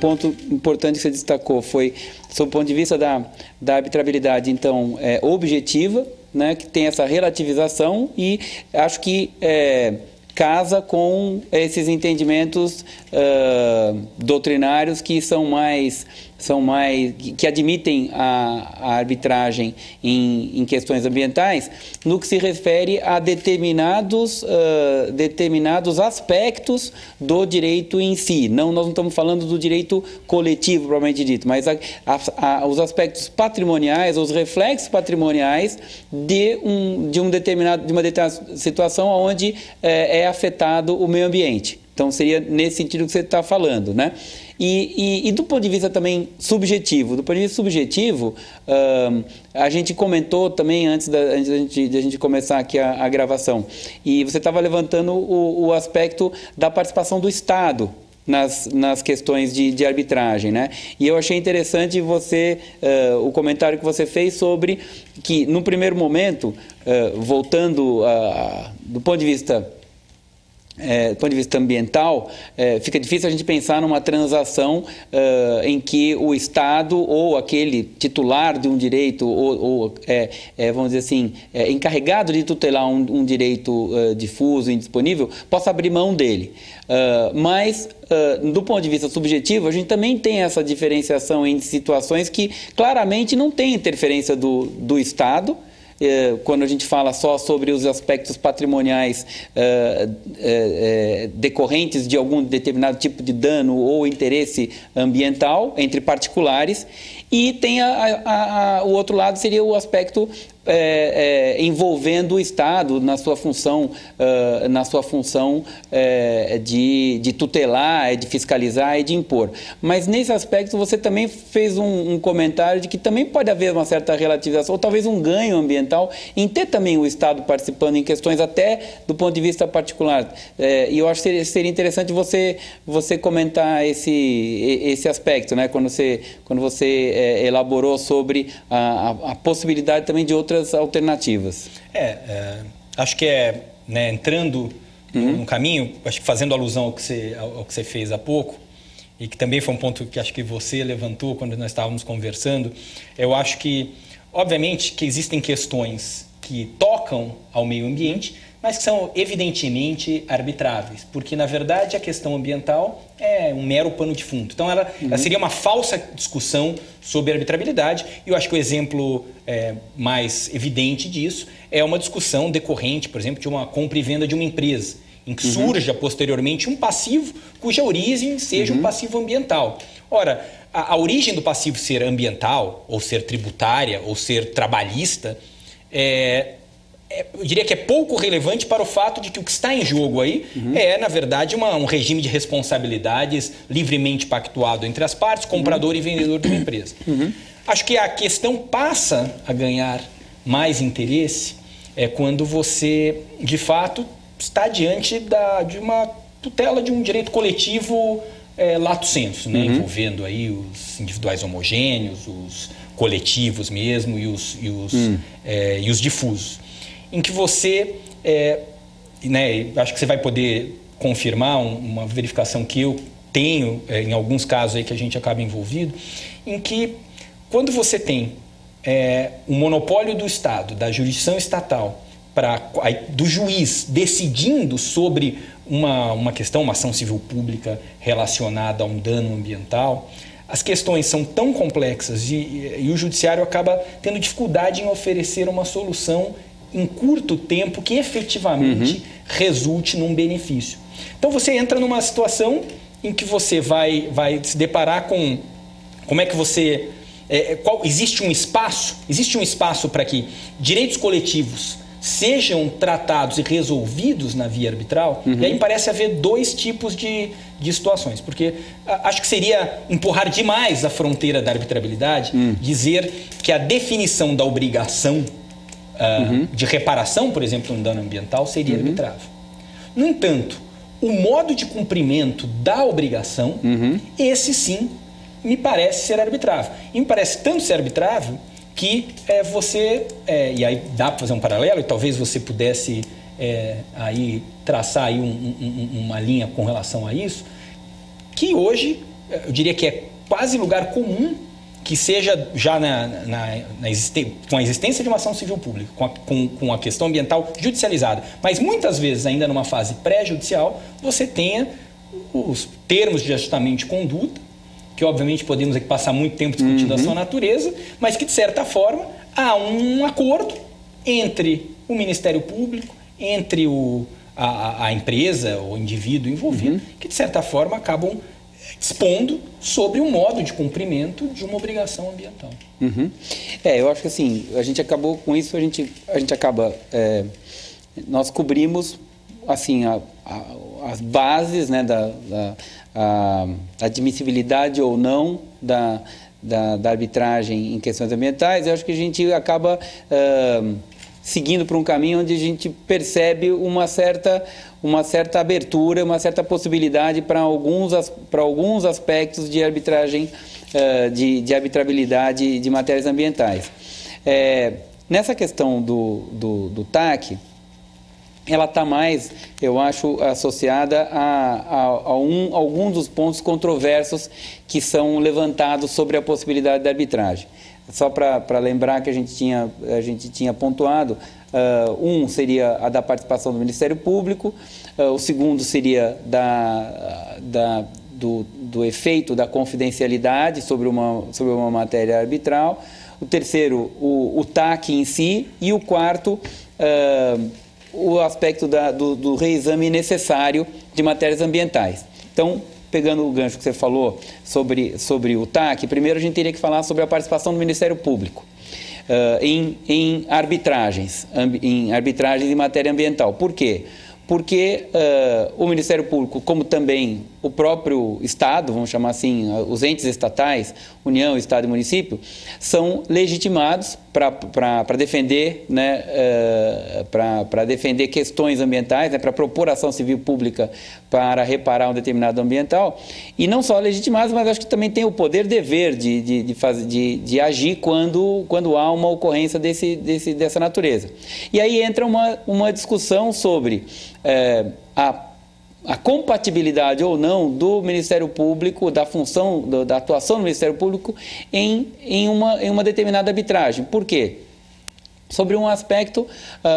ponto importante que você destacou foi, sob o ponto de vista da arbitrabilidade, então, objetiva, né, que tem essa relativização, e acho que casa com esses entendimentos doutrinários que que admitem a arbitragem em questões ambientais, no que se refere a determinados aspectos do direito em si. Nós não estamos falando do direito coletivo, propriamente dito, mas os aspectos patrimoniais, os reflexos patrimoniais de uma determinada situação onde é afetado o meio ambiente. Então, seria nesse sentido que você está falando, né? E do ponto de vista também subjetivo, a gente comentou também antes da gente começar aqui a gravação, e você estava levantando o aspecto da participação do Estado nas questões de arbitragem, né? E eu achei interessante o comentário que você fez sobre que, no primeiro momento, voltando do ponto de vista ambiental, fica difícil a gente pensar numa transação em que o Estado ou aquele titular de um direito vamos dizer assim, encarregado de tutelar um direito difuso, indisponível, possa abrir mão dele. Mas, do ponto de vista subjetivo, a gente também tem essa diferenciação em situações que claramente não tem interferência do Estado. Quando a gente fala só sobre os aspectos patrimoniais decorrentes de algum determinado tipo de dano ou interesse ambiental entre particulares, e tem o outro lado seria o aspecto envolvendo o Estado na sua função de tutelar, de fiscalizar e de impor. Mas nesse aspecto você também fez um comentário de que também pode haver uma certa relativização, ou talvez um ganho ambiental em ter também o Estado participando em questões até do ponto de vista particular. E eu acho que seria interessante você comentar esse aspecto, né? Quando você elaborou sobre a possibilidade também de outras alternativas. Acho que né, entrando no caminho, acho que fazendo alusão ao que você fez há pouco, e que também foi um ponto que acho que você levantou quando nós estávamos conversando, eu acho que, obviamente, que existem questões que tocam ao meio ambiente, mas que são evidentemente arbitráveis, porque, na verdade, a questão ambiental é um mero pano de fundo. Então, ela seria uma falsa discussão sobre arbitrabilidade, e eu acho que o exemplo mais evidente disso é uma discussão decorrente, por exemplo, de uma compra e venda de uma empresa, em que surja posteriormente um passivo cuja origem seja um passivo ambiental. Ora, a origem do passivo ser ambiental, ou ser tributária, ou ser trabalhista, eu diria que é pouco relevante para o fato de que o que está em jogo aí na verdade, um regime de responsabilidades livremente pactuado entre as partes, comprador e vendedor de uma empresa. Acho que a questão passa a ganhar mais interesse quando você, de fato, está diante de uma tutela de um direito coletivo lato sensu, né? Envolvendo aí os individuais homogêneos, os coletivos mesmo e os difusos. Em que você, né, acho que você vai poder confirmar uma verificação que eu tenho, em alguns casos aí que a gente acaba envolvido, em que quando você tem um monopólio do Estado, da jurisdição estatal, do juiz decidindo sobre uma questão, uma ação civil pública relacionada a um dano ambiental, as questões são tão complexas e o judiciário acaba tendo dificuldade em oferecer uma solução em curto tempo que efetivamente resulte num benefício. Então você entra numa situação em que você vai se deparar com como é que você... existe um espaço para que direitos coletivos sejam tratados e resolvidos na via arbitral, e aí me parece haver dois tipos de situações, porque acho que seria empurrar demais a fronteira da arbitrabilidade, dizer que a definição da obrigação de reparação, por exemplo, de um dano ambiental, seria arbitrável. No entanto, o modo de cumprimento da obrigação, esse sim, me parece ser arbitrável. E me parece tanto ser arbitrável que e aí dá para fazer um paralelo, e talvez você pudesse aí traçar aí uma linha com relação a isso, que hoje eu diria que é quase lugar comum que seja já com a existência de uma ação civil pública, com a questão ambiental judicializada, mas muitas vezes ainda numa fase pré-judicial, você tenha os termos de ajustamento de conduta, que obviamente podemos aqui passar muito tempo discutindo a sua natureza, mas que de certa forma há um acordo entre o Ministério Público, entre a empresa, o indivíduo envolvido, que de certa forma acabam expondo sobre o modo de cumprimento de uma obrigação ambiental. Eu acho que assim, a gente acabou com isso, a gente acaba, nós cobrimos assim as bases, né, da admissibilidade ou não da arbitragem em questões ambientais. Eu acho que a gente acaba seguindo por um caminho onde a gente percebe uma certa abertura, uma certa possibilidade para alguns aspectos de arbitragem, de arbitrabilidade de matérias ambientais. Nessa questão do TAC, ela está mais, eu acho, associada a alguns dos pontos controversos que são levantados sobre a possibilidade da arbitragem. Só para lembrar que a gente tinha pontuado, um seria a da participação do Ministério Público, o segundo seria do efeito da confidencialidade sobre uma matéria arbitral, o terceiro, o TAC em si, e o quarto, o aspecto do reexame necessário de matérias ambientais. Então, pegando o gancho que você falou sobre o TAC, primeiro a gente teria que falar sobre a participação do Ministério Público em arbitragens em matéria ambiental. Por quê? Porque o Ministério Público, como também o próprio Estado, vamos chamar assim, os entes estatais, União, Estado e Município, são legitimados para defender, né, para defender questões ambientais, né, para propor ação civil pública para reparar um determinado ambiental, e não só legitimados, mas acho que também tem o poder, dever de agir quando há uma ocorrência dessa natureza. E aí entra uma discussão sobre a compatibilidade ou não do Ministério Público, da função, da atuação do Ministério Público em uma determinada arbitragem. Por quê? Sobre um aspecto,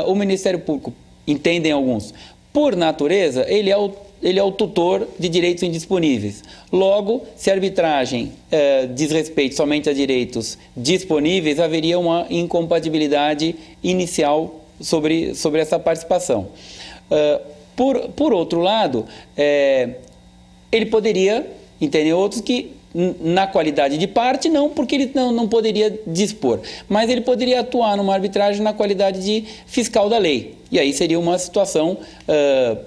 o Ministério Público, entendem alguns, por natureza, ele é o tutor de direitos indisponíveis. Logo, se a arbitragem diz respeito somente a direitos disponíveis, haveria uma incompatibilidade inicial sobre essa participação. Por outro lado, ele poderia, entender outros que, na qualidade de parte, não, porque ele não poderia dispor, mas ele poderia atuar numa arbitragem na qualidade de fiscal da lei. E aí seria uma situação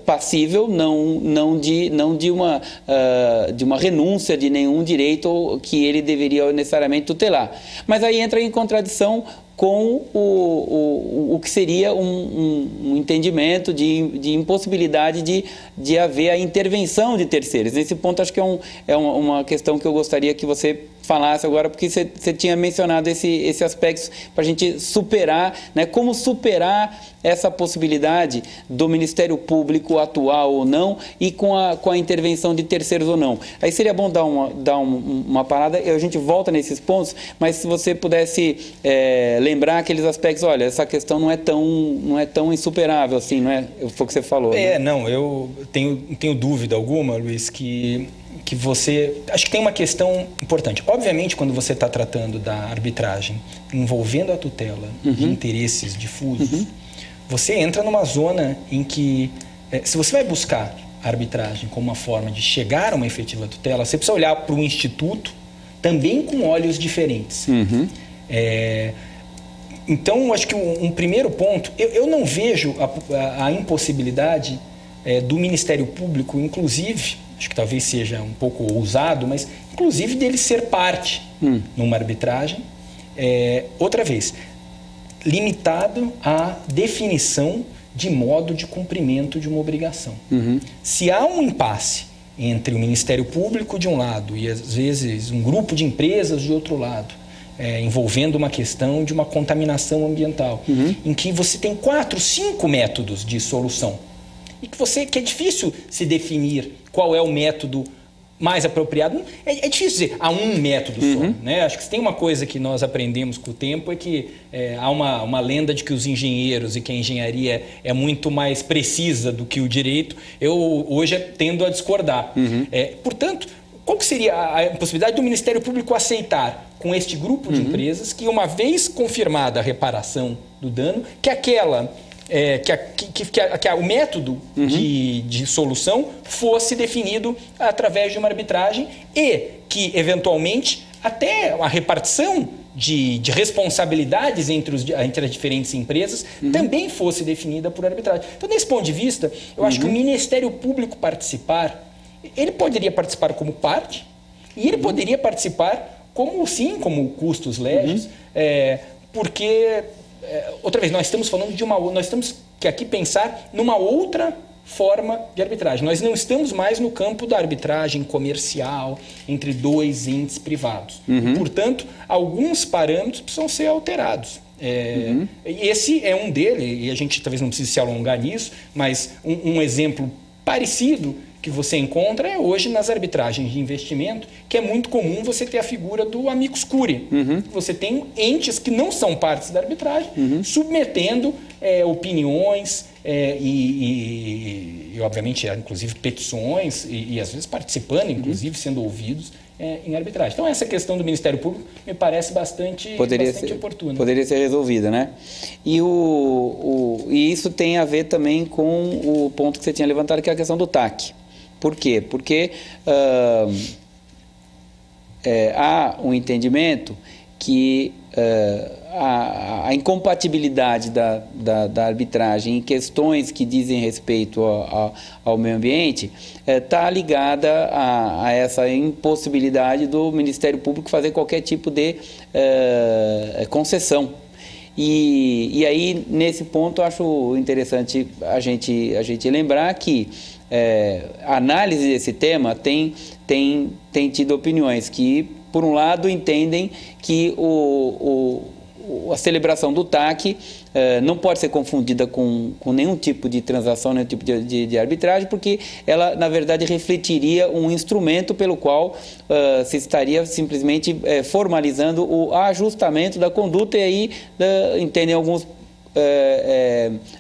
passível, não de uma renúncia de nenhum direito que ele deveria necessariamente tutelar. Mas aí entra em contradição com o que seria um entendimento de impossibilidade de haver a intervenção de terceiros. Nesse ponto, acho que é uma questão que eu gostaria que você falasse agora, porque você tinha mencionado esse aspecto para a gente superar, né, como superar essa possibilidade do Ministério Público atuar ou não e com a intervenção de terceiros ou não. Aí seria bom dar uma parada, a gente volta nesses pontos, mas se você pudesse lembrar aqueles aspectos, olha, essa questão não é tão insuperável assim, não é? Foi o que você falou. Né? Não, eu tenho dúvida alguma, Luiz, que você... Acho que tem uma questão importante. Obviamente, quando você está tratando da arbitragem envolvendo a tutela de interesses difusos, você entra numa zona em que, se você vai buscar a arbitragem como uma forma de chegar a uma efetiva tutela, você precisa olhar para o instituto também com olhos diferentes. Então, acho que um primeiro ponto, eu não vejo a impossibilidade do Ministério Público, inclusive, acho que talvez seja um pouco ousado, mas inclusive dele ser parte numa arbitragem, outra vez, limitado à definição de modo de cumprimento de uma obrigação. Se há um impasse entre o Ministério Público de um lado e às vezes um grupo de empresas de outro lado, envolvendo uma questão de uma contaminação ambiental, em que você tem 4, 5 métodos de solução, e que é difícil se definir qual é o método mais apropriado. É difícil dizer, há um método só. Né? Acho que se tem uma coisa que nós aprendemos com o tempo é que há uma lenda de que os engenheiros e que a engenharia é muito mais precisa do que o direito. Eu hoje tendo a discordar. Portanto, qual que seria a possibilidade do Ministério Público aceitar com este grupo de empresas que, uma vez confirmada a reparação do dano, que o método de solução fosse definido através de uma arbitragem e que, eventualmente, até a repartição de responsabilidades entre as diferentes empresas também fosse definida por arbitragem. Então, desse ponto de vista, eu acho que o Ministério Público ele poderia participar como parte e ele poderia participar como custos legis, porque... outra vez, nós estamos falando nós temos que aqui pensar numa outra forma de arbitragem. Nós não estamos mais no campo da arbitragem comercial entre dois entes privados. Portanto, alguns parâmetros precisam ser alterados. E esse é um deles, e a gente talvez não precise se alongar nisso, mas um exemplo parecido que você encontra é hoje nas arbitragens de investimento, que é muito comum você ter a figura do amicus curiae. Você tem entes que não são partes da arbitragem, submetendo opiniões e, obviamente, inclusive petições e às vezes participando, inclusive sendo ouvidos em arbitragem. Então, essa questão do Ministério Público me parece bastante oportuna. Poderia ser resolvida, né? E isso tem a ver também com o ponto que você tinha levantado, que é a questão do TAC. Por quê? Porque há um entendimento que a incompatibilidade da arbitragem em questões que dizem respeito ao meio ambiente está ligada a essa impossibilidade do Ministério Público fazer qualquer tipo de concessão. E aí, nesse ponto, eu acho interessante a gente lembrar que a análise desse tema tem tido opiniões que, por um lado, entendem que a celebração do TAC não pode ser confundida com nenhum tipo de transação, nenhum tipo de arbitragem, porque ela, na verdade, refletiria um instrumento pelo qual se estaria simplesmente formalizando o ajustamento da conduta, e aí entendem alguns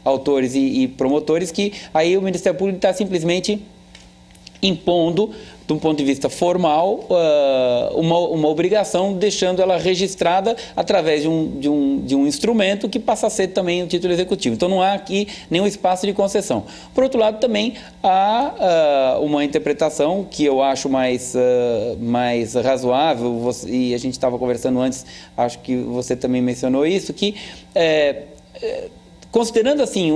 autores e promotores que aí o Ministério Público está simplesmente impondo, de um ponto de vista formal, uma obrigação, deixando ela registrada através de um instrumento que passa a ser também um título executivo. Então, não há aqui nenhum espaço de concessão. Por outro lado, também há uma interpretação que eu acho mais razoável, e a gente estava conversando antes, acho que você também mencionou isso, que considerando assim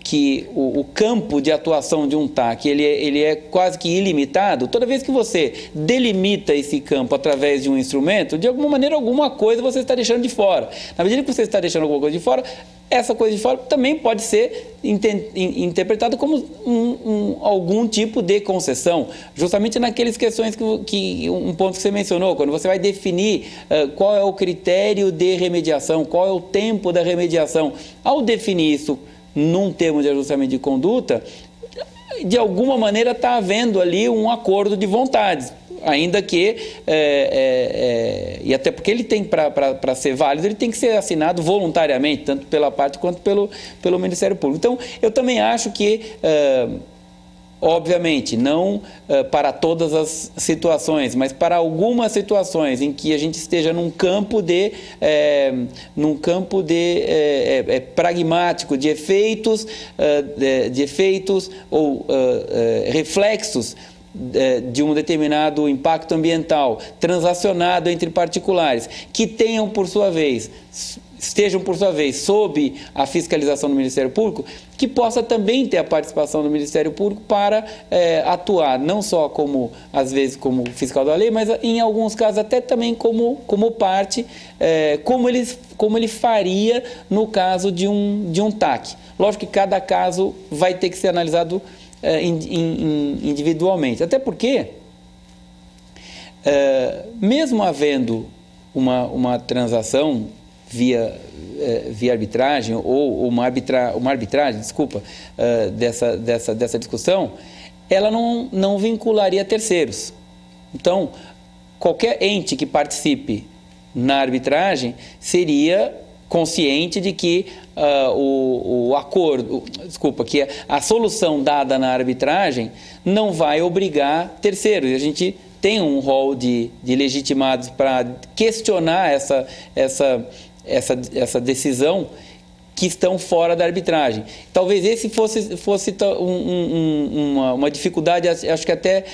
que o campo de atuação de um TAC ele é quase que ilimitado, toda vez que você delimita esse campo através de um instrumento, de alguma maneira, alguma coisa você está deixando de fora. Na medida que você está deixando alguma coisa de fora, essa coisa de fora também pode ser interpretada como algum tipo de concessão, justamente naquelas questões um ponto que você mencionou, quando você vai definir qual é o critério de remediação, qual é o tempo da remediação. Ao definir isso num termo de ajustamento de conduta, de alguma maneira está havendo ali um acordo de vontades, ainda que, e até porque ele tem, para ser válido, ele tem que ser assinado voluntariamente, tanto pela parte quanto pelo Ministério Público. Então, eu também acho que, obviamente, não para todas as situações, mas para algumas situações em que a gente esteja num campo pragmático de efeitos ou reflexos de um determinado impacto ambiental transacionado entre particulares, que estejam por sua vez sob a fiscalização do Ministério Público, que possa também ter a participação do Ministério Público para atuar, não só às vezes como fiscal da lei, mas em alguns casos até também como parte, como ele faria no caso de um TAC. Lógico que cada caso vai ter que ser analisado individualmente, até porque mesmo havendo uma transação via arbitragem ou uma arbitragem, dessa discussão, ela não vincularia terceiros. Então, qualquer ente que participe na arbitragem seria consciente de que que a solução dada na arbitragem não vai obrigar terceiros. E a gente tem um rol de legitimados para questionar essa decisão que estão fora da arbitragem. Talvez esse fosse uma dificuldade, acho que até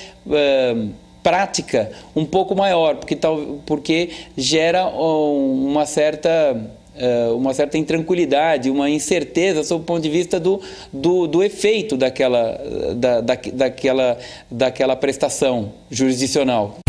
prática, um pouco maior, porque gera uma certa intranquilidade, uma incerteza sob o ponto de vista do efeito daquela prestação jurisdicional.